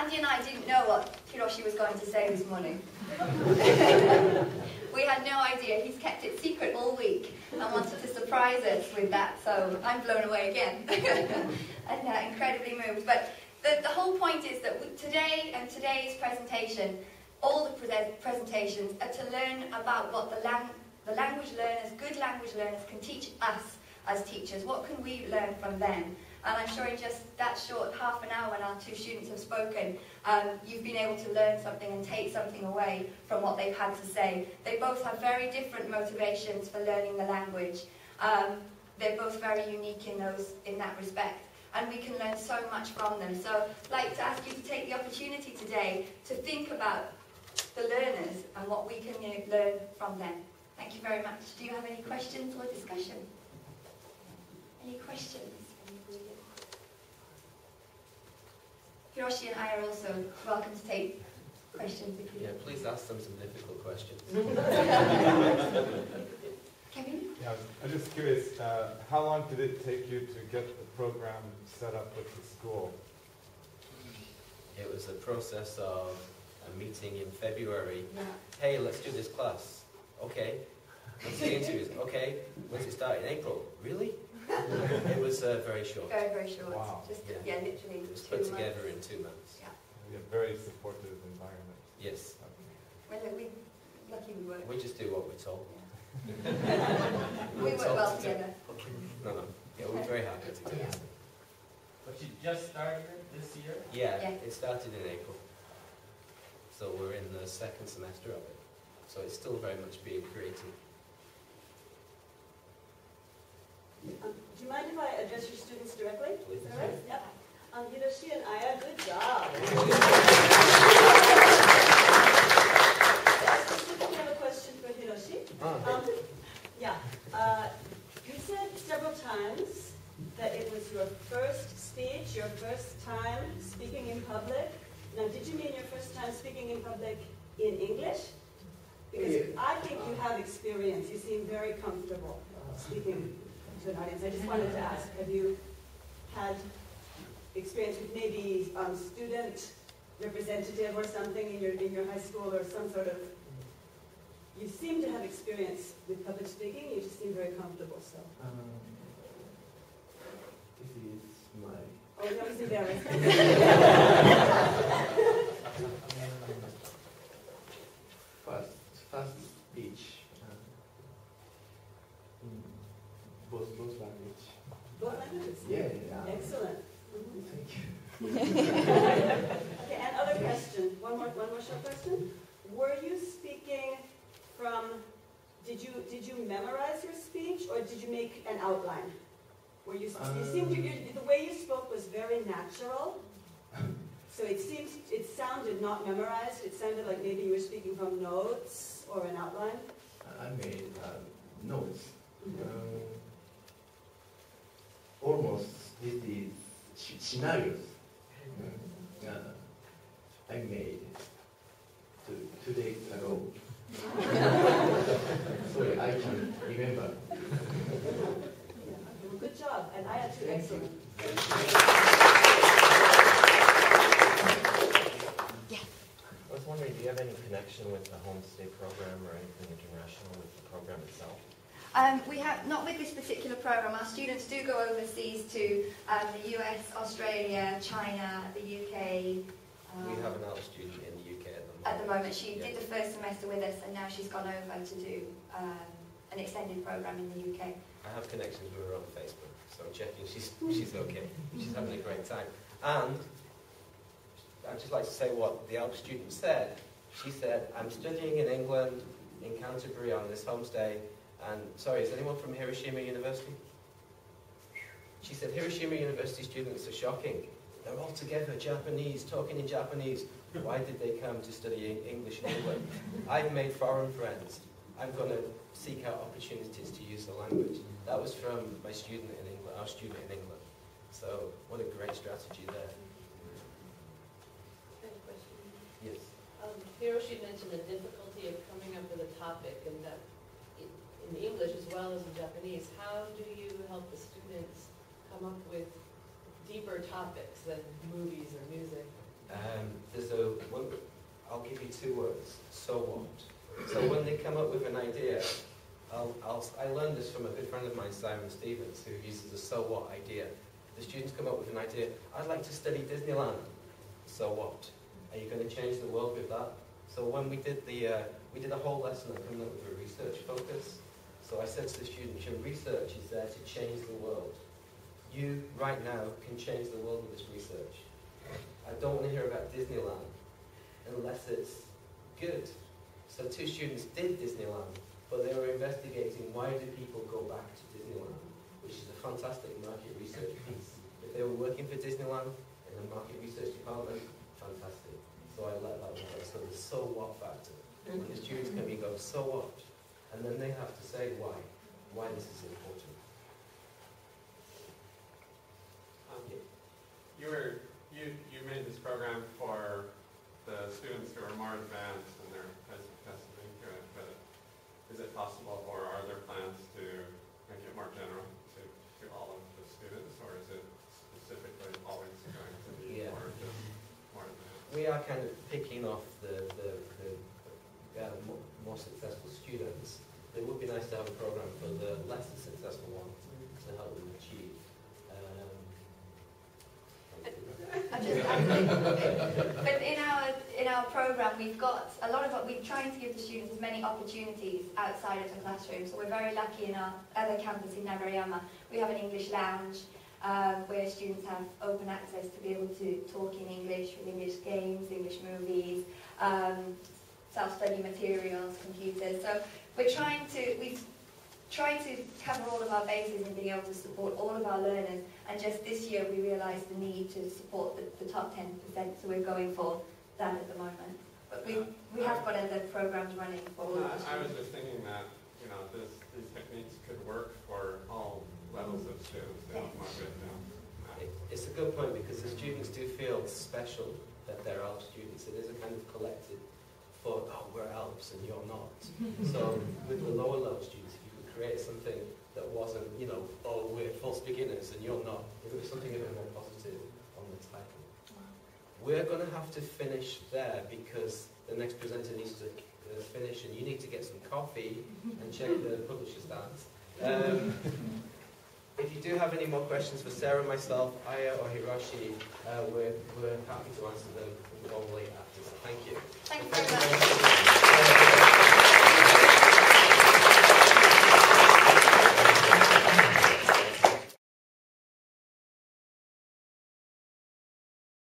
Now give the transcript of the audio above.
Andy and I didn't know what Hiroshi was going to say this morning. We had no idea. He's kept it secret all week and wanted to surprise us with that, so I'm blown away again. And incredibly moved. But the whole point is that today and today's presentation, all the presentations are to learn about what the language learners, good language learners, can teach us as teachers. What can we learn from them? And I'm sure in just that short half an hour when our two students have spoken, you've been able to learn something and take something away from what they've had to say. They both have very different motivations for learning the language. They're both very unique in that respect. And we can learn so much from them. So I'd like to ask you to take the opportunity today to think about the learners and what we can learn from them. Thank you very much. Do you have any questions or discussion? Any questions? Hiroshi and I are also welcome to take questions if you please ask them some difficult questions. Kevin? Yeah, I'm just curious, how long did it take you to get the program set up with the school? It was a process of a meeting in February. Yeah. Hey, let's do this class. Okay. Let's do interviews. Okay. When's it start? In April? Really? It was very short. Very, very short. Wow. Just, literally It was 2 put months. together in 2 months. Yeah. A very supportive environment. Yes. Well, we're lucky we work. We just do what we're told. We work well together. No. Yeah, we're very happy together. Yeah. But you just started this year? Yeah, it started in April. So we're in the second semester of it. So it's still very much being created. Do you mind if I address your students directly? Please. Is that right? Yep. Hiroshi and Aya, good job. I specifically have a question for Hiroshi. You said several times that it was your first speech, your first time speaking in public. Now, did you mean your first time speaking in public in English? Because I think you have experience. You seem very comfortable speaking to an audience. I just wanted to ask, have you had experience with maybe student representative or something in your high school or some sort of... You seem to have experience with public speaking. You just seem very comfortable, so... This is my... Oh, that was embarrassing. First speech in both languages. Both languages? Yeah. Excellent. Thank you. Okay, and other question. One more short question. Were you speaking from... Did you memorize your speech, or did you make an outline? Where you seemed to, the way you spoke was very natural. So it sounded not memorized. It sounded like maybe you were speaking from notes or an outline. I made notes. Almost this is scenarios. I made 2 days ago. Sorry, I can remember. Well, good job, and I had 2 excellent. I was wondering, do you have any connection with the homestay program or anything international with the program itself? We have, not with this particular program. Our students do go overseas to the US, Australia, China, the UK. We have an ALPS student in the UK at the moment. At the moment, she did the first semester with us, and now she's gone over to do an extended program in the UK. I have connections with her on Facebook, so I'm checking she's okay. She's having a great time. And I'd just like to say what the ALPS student said. She said, I'm studying in England, in Canterbury on this homestay, and sorry, is anyone from Hiroshima University? She said, Hiroshima University students are shocking. They're all together, Japanese, talking in Japanese. Why did they come to study English in England? I've made foreign friends. I'm going to seek out opportunities to use the language. That was from my student in England, our student in England. So, what a great strategy there. Yes. Hiroshi mentioned the difficulty of coming up with a topic, and that in English as well as in Japanese, how do you help the students come up with deeper topics than movies or music? I'll give you 2 words. So what? So when they come up with an idea, I learned this from a good friend of mine, Simon Stevens, who uses a so what idea. The students come up with an idea. I'd like to study Disneyland. So what? Are you going to change the world with that? So when we did a whole lesson on coming up with a research focus. So I said to the students, your research is there to change the world. You, right now, can change the world with this research. I don't want to hear about Disneyland unless it's good. So 2 students did Disneyland, but they were investigating why do people go back to Disneyland, which is a fantastic market research piece. If they were working for Disneyland in the market research department, fantastic. So I let that one go. So the so what factor. And the students can go, so what? And then they have to say why this is important. You made this program for the students who are more advanced in their testing to it, but is it possible, or are there plans to make it more general to all of the students, or is it specifically always going to be more advanced? We are kind of picking off the more successful students. It would be nice to have a program for the less successful ones to help them achieve. But in our program, we've got a lot of what we're trying to give the students as many opportunities outside of the classroom. So we're very lucky in our other campus in Nagareyama. We have an English lounge where students have open access to be able to talk in English with English games, English movies, self-study materials, computers. So we've tried to cover all of our bases and being able to support all of our learners. And just this year, we realised the need to support the top 10%. So we're going for that at the moment. But we have got other programs running for all of the students. I was just thinking that these techniques could work for all levels of students. It's a good point because the students do feel special that they're ALPS students. It is a kind of collective thought, oh, we're ALPS and you're not. So with the lower level students, if you could create something that wasn't, oh, we're false beginners and you're not. If it was something a bit more positive on the title. We're going to have to finish there because the next presenter needs to finish and you need to get some coffee and check the publisher stats. If you do have any more questions for Sarah, myself, Aya or Hiroshi, we're happy to answer them informally after. Thank you. Thank you very much.